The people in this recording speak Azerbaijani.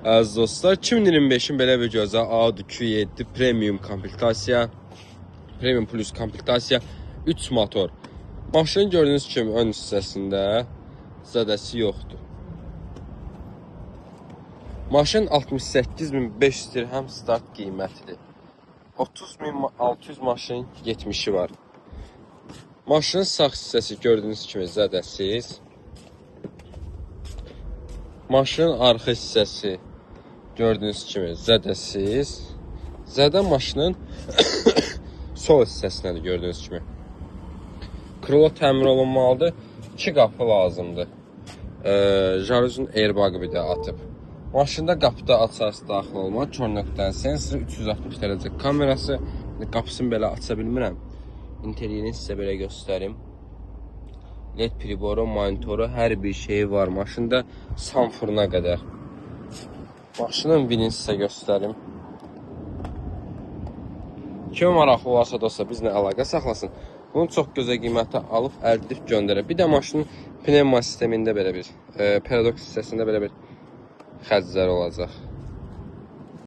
Əziz dostlar, 2025-in belə bir gözəl Audi Q7 Premium komplektasiya, Premium Plus komplektasiya 3 motor. Maşının gördüyünüz kimi ön hissəsində zədəsi yoxdur. Maşın 68.500 dirhəm start qiymətidir. 30.600 maşın 70'i var. Maşının sağ hissəsi gördüyünüz kimi zədəsiz. Maşının arxa hissəsi gördüyünüz kimi zədəsiz. Zədə maşının sol hissəsindədir gördüyünüz kimi. Krilo təmir olunmalıdır. 2 qapı lazımdır. Jaluzun airbagı bir də atıb. Maşında qapıda açarsa daxil olmaq, kör nöqtənin sensor, 360 dərəcə kamerası. Qapısını belə aça bilmirəm. İnteryerini sizə belə göstərim. LED priboru, monitoru, hər bir şeyi var maşında, sanfuruna qədər. Maşının vinini sizə göstərim. Kim maraqlı varsa dostlar, bizlə əlaqə saxlasın. Bunu çox gözəl qiymətə alıb əldirib göndərək. Bir də maşının pnevma sistemində belə bir, paradoks hissəsində belə bir xərclər olacaq.